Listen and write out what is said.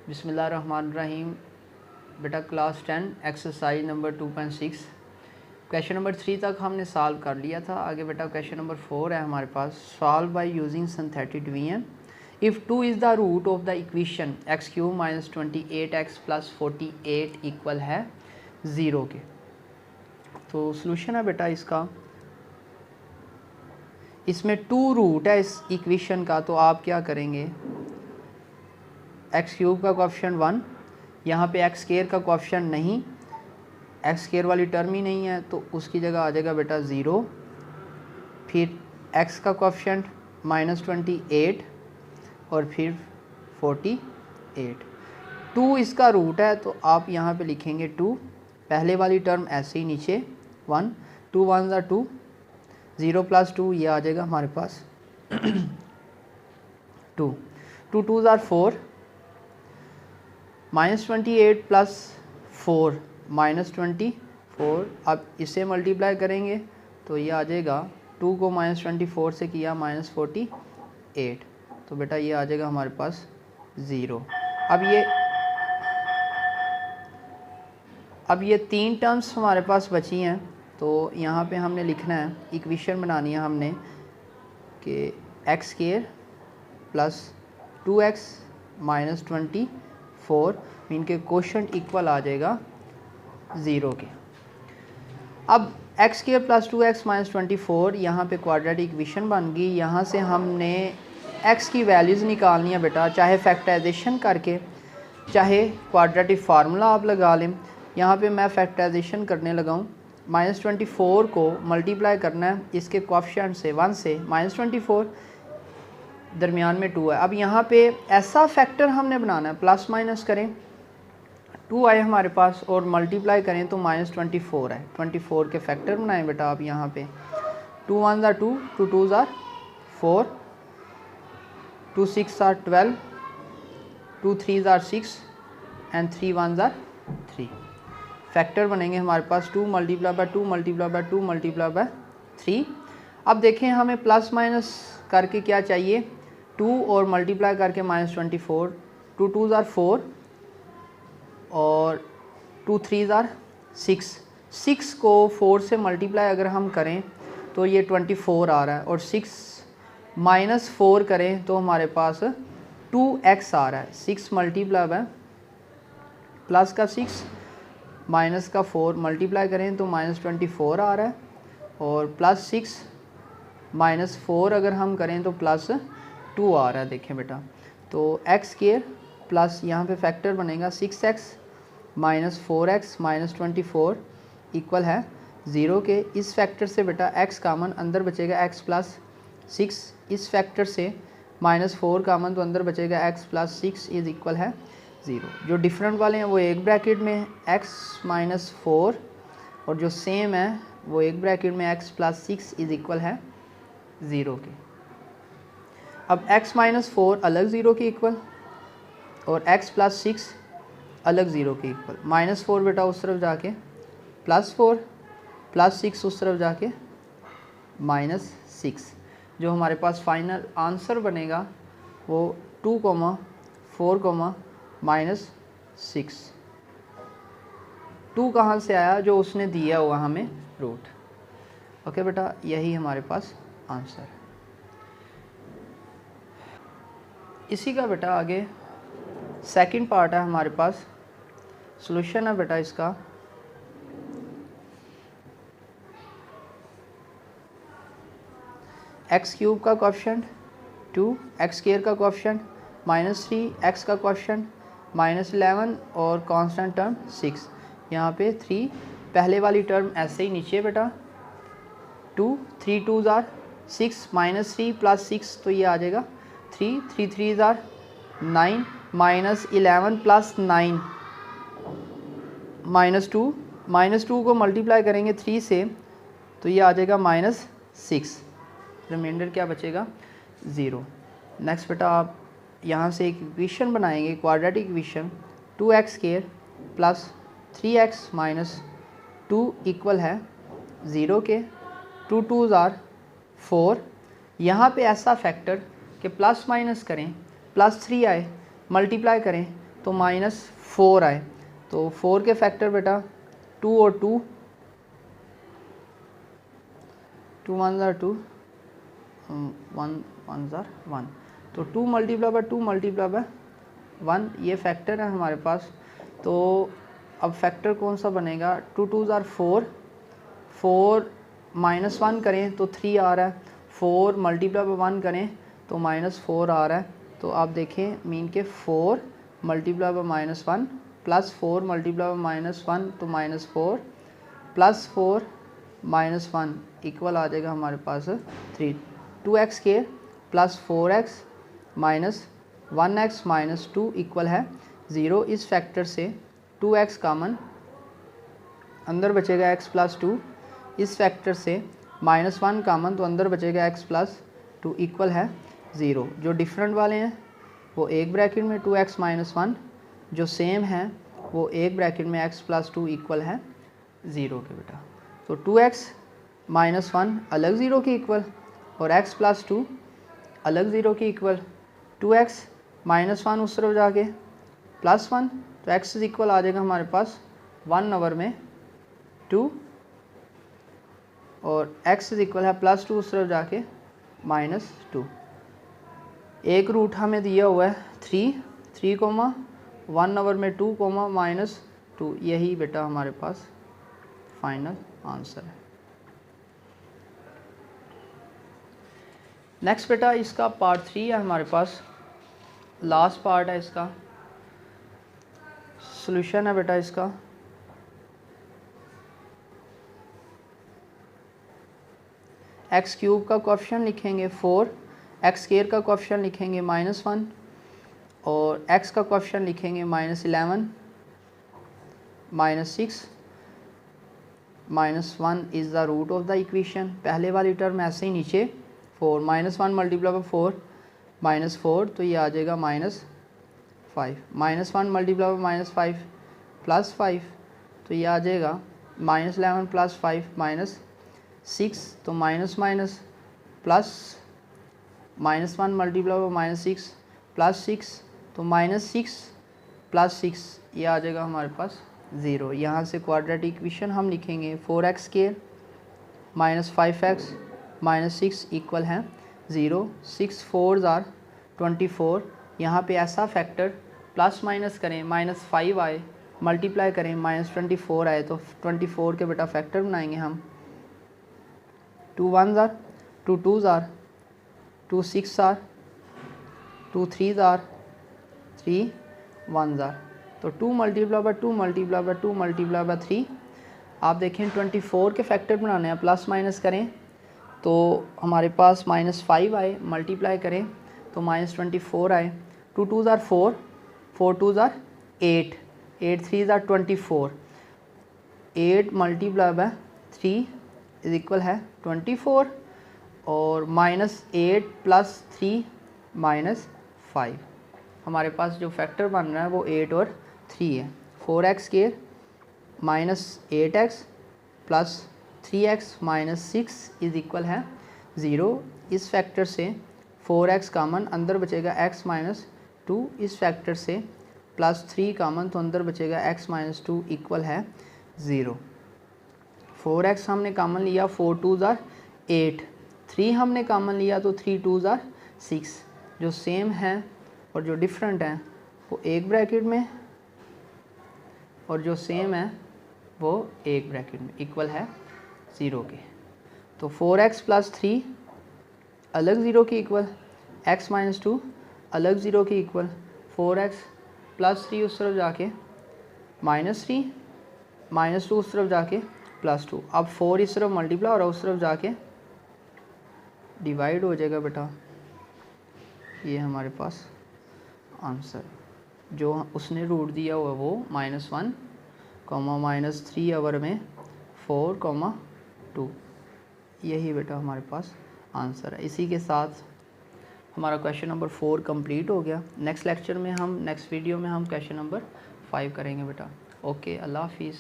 बिस्मिल्लाहिर्रहमानिर्रहीम। बेटा class 10 exercise number 2.6 question number 3 तक हमने सॉल्व कर लिया था। आगे बेटा क्वेश्चन नंबर 4 है हमारे पास। Solve by using synthetic division if 2 is the root of the equation x³ - 28x + 48 equal है 0 के। तो सॉल्यूशन है बेटा इसका, इसमें 2 रूट है इस इक्वेशन का, तो आप क्या करेंगे, x³ का कोएफिशिएंट 1, यहाँ पे x² का कोएफिशिएंट नहीं, x² वाली टर्म ही नहीं है, तो उसकी जगह आ जाएगा बेटा 0। फिर x का कोएफिशिएंट -28 और फिर 48। 2 इसका रूट है, तो आप यहाँ पे लिखेंगे 2, पहले वाली टर्म ऐसे ही नीचे 1, 2 1 ज़ा 2, 0 + 2 ये आ जाएगा हमारे पास 2, 2 2 ज़ा 4, -28 + 4 -24। अब इसे मल्टीप्लाई करेंगे तो ये आ जाएगा, 2 को -24 से किया -48, तो बेटा ये आ जाएगा हमारे पास 0। अब ये 3 टर्म्स हमारे पास बची हैं, तो यहाँ पे हमने लिखना है, इक्वेशन बनानी है हमने कि x² + 2x - 24 इनके कोशेंट इक्वल आ जाएगा 0 के। अब x² + 2x - 24 यहाँ पे क्वाड्रेटिक इक्वेशन बन गई। यहाँ से हमने x की वैल्यूज़ निकालनी है बेटा, चाहे फैक्टराइजेशन करके, चाहे क्वाड्रेटिक फार्मूला आप लगा लें। यहाँ पे मैं फैक्टराइजेशन करने लगा हूँ। -24 को मल्टीप्लाई करना है इसके कोएफिशिएंट से 1 से, -24 दरमियान में 2 है। अब यहाँ पे ऐसा फैक्टर हमने बनाना है, प्लस माइनस करें 2 आए हमारे पास और मल्टीप्लाई करें तो -24 है। 24 के फैक्टर बनाएं बेटा आप यहाँ पे, 2 1 ज़ा 2, 2 2 ज़ा 4, 2 6 ज़ा 12, 2 3 ज़ा 6 एंड 3 1 ज़ा 3। फैक्टर बनेंगे हमारे पास 2 × 2 × 2 × 3। अब देखें हमें प्लस माइनस करके क्या चाहिए, 2 और मल्टीप्लाई करके -24, 2 2 ज़ा 4 और 2 3 ज़ा 6। 6 को 4 से मल्टीप्लाई अगर हम करें तो ये 24 आ रहा है, और 6 - 4 करें तो हमारे पास 2x आ रहा है। 6 मल्टीप्लाई है प्लस का 6 माइनस का 4 मल्टीप्लाई करें तो -24 आ रहा है, और +6 - 4 अगर हम करें तो +2 आ रहा है। देखें बेटा, तो x² प्लस यहाँ पे फैक्टर बनेगा 6x - 4x - 24 इक्वल है 0 के। इस फैक्टर से बेटा x कामन अंदर बचेगा, x + 6, इस फैक्टर से -4 कामन तो अंदर बचेगा, x + 6 इज़ इक्वल है 0। जो डिफरेंट वाले हैं वो एक ब्रैकेट में है x - 4, और जो सेम है वो एक ब्रैकेट में x + 6 इज़ इक्वल है 0 के। अब x - 4 अलग 0 के इक्वल और x + 6 अलग 0 के इक्वल। -4 बेटा उस तरफ जाके +4, +6 उस तरफ जाके -6। जो हमारे पास फाइनल आंसर बनेगा वो 2, 4, -6। 2 कहाँ से आया, जो उसने दिया हुआ हमें रूट। ओके बेटा, यही हमारे पास आंसर है। इसी का बेटा आगे सेकंड पार्ट है हमारे पास। सॉल्यूशन है बेटा इसका, x³ का कोएफिशिएंट 2, x² का कोएफिशिएंट -3, x का कोएफिशिएंट -11 और कांस्टेंट टर्म 6। यहाँ पे 3, पहले वाली टर्म ऐसे ही नीचे बेटा 2, 3 2 ज़ा 6 -3 + 6, तो ये आ जाएगा 3, 3 3 ज़ा 9 -11 + 9 -2 को मल्टीप्लाई करेंगे 3 से तो ये आ जाएगा -6। रिमाइंडर क्या बचेगा, 0। नेक्स्ट बेटा आप यहाँ से एक इक्वेशन बनाएंगे, quadratic equation 2x² + 3x - 2 equal है 0 के। 2 2 ज़ा 4, यहाँ पे ऐसा फैक्टर कि प्लस माइनस करें, +3 आए, मल्टीप्लाई करें तो -4 आए। तो 4 के फैक्टर बेटा 2 और 2, 2 1 ज़ार 2, 1 1 ज़ार 1, तो 2 मल्टीप्लाई बाय 2 मल्टीप्लाई बाय 1, ये फैक्टर है हमारे पास। तो अब फैक्टर कौन सा बनेगा, 2 2 ज़ार 4, 4 -1 करें तो 3 आ रहा है, 4 मल्टीप्लाई बाय 1 करें तो -4 आ रहा है। तो आप देखें मीन के 4 multiply by -1 plus 4 multiply by -1 तो -4 प्लस 4 -1 इक्वल आ जाएगा हमारे पास 3। 2x के plus 4x minus 1x minus 2 equal है 0। इस फैक्टर से 2x कॉमन, अंदर बचेगा x प्लस 2। इस फैक्टर से -1 कॉमन, तो अंदर बचेगा x प्लस 2 इक्वल है 0। जो डिफरेंट वाले हैं वो एक ब्रैकेट में 2x माइनस 1, जो सेम है वो एक ब्रैकेट में x प्लस 2 इक्वल है 0 के बेटा। तो 2x माइनस 1 अलग 0 के इक्वल और x प्लस 2 अलग 0 के इक्वल। 2x माइनस 1 उस तरफ जाके प्लस 1, तो x इक्वल आ जाएगा हमारे पास 1 ओवर में 2, और x इक्वल है प्लस 2 उस तरफ जाके -2। एक रूट हमें दिया हुआ है 3 कोमा 1 ओवर में 2 कोमा -2, यही बेटा हमारे पास फाइनल आंसर है। नेक्स्ट बेटा इसका पार्ट 3 है हमारे पास, लास्ट पार्ट है इसका, सॉल्यूशन है बेटा इसका। एक्स क्यूब का कोएफिशिएंट लिखेंगे 4, एक्स स्क्वायर का कोएफिशिएंट लिखेंगे -1 और एक्स का कोएफिशिएंट लिखेंगे -11, -6, -1 is the root of the equation. पहले वाली टर्म ऐसे ही नीचे 4 -1 मल्टीप्लाई बाय 4 -4, तो ये आ जाएगा -5, -1 मल्टीप्लाई बाय -5 +5, तो ये आ जाएगा -11 + 5 -6, तो minus minus plus -1 multiply by -6 +6, तो -6 + 6 ये आ जाएगा हमारे पास 0। यहाँ से क्वाड्रेटिक इक्वेशन हम लिखेंगे 4x² -5x -6 इक्वल है 0। 6 4 ज़ार 24, यहाँ पे ऐसा फैक्टर प्लस माइनस करें -5 आए, मल्टीप्लाई करें -24 आए, तो 24 के बेटा फैक्टर बनाएंगे हम। 2 1 ज़ार 2 2 ज़ार 2 6 ज़ार 2 3 ज़ार 3 1 ज़ार, तो 2 multiply by 2 multiply by 2 multiply by 3। आप देखें 24 के फैक्टर बनाने हैं, प्लस माइनस करें तो हमारे पास -5 आए, मल्टीप्लाई करें तो -24 आए। 2 2 ज़ार 4, 4 2 ज़ार 8, 8 3 ज़ार 24, 8 मल्टीप्लाई बाय 3 इज इक्वल है 24, और -8 + 3 -5। हमारे पास जो फैक्टर बन रहा है वो 8 और 3 है। 4x² -8x + 3x -6 is equal है 0। इस फैक्टर से 4x कॉमन, अंदर बचेगा x -2। इस फैक्टर से +3 कॉमन, तो अंदर बचेगा x -2 इक्वल है 0। 4x हमने कॉमन लिया, 4 2 ज़ार 8, 3 हमने कॉमन लिया तो 3 2 ज़ार 6। जो सेम है और जो डिफरेंट हैं वो एक ब्रैकेट में, और जो सेम है वो एक ब्रैकेट में, इक्वल है 0 के। तो 4x + 3 अलग 0 के इक्वल, x -2 अलग 0 के इक्वल, 4x + 3 उस तरफ जाके -3, -2 उस तरफ जाके +2। अब 4 इस तरफ मल्टीप्लाई और उस तरफ जाके डिवाइड हो जाएगा बेटा। ये हमारे पास आंसर जो उसने रूट दिया हुआ वो -1, -3 ओवर में 4, 2, यही बेटा हमारे पास आंसर है। इसी के साथ हमारा क्वेश्चन नंबर 4 कंप्लीट हो गया। नेक्स्ट लेक्चर में हम, नेक्स्ट वीडियो में हम क्वेश्चन नंबर 5 करेंगे बेटा। ओके, अल्लाह हाफिज़।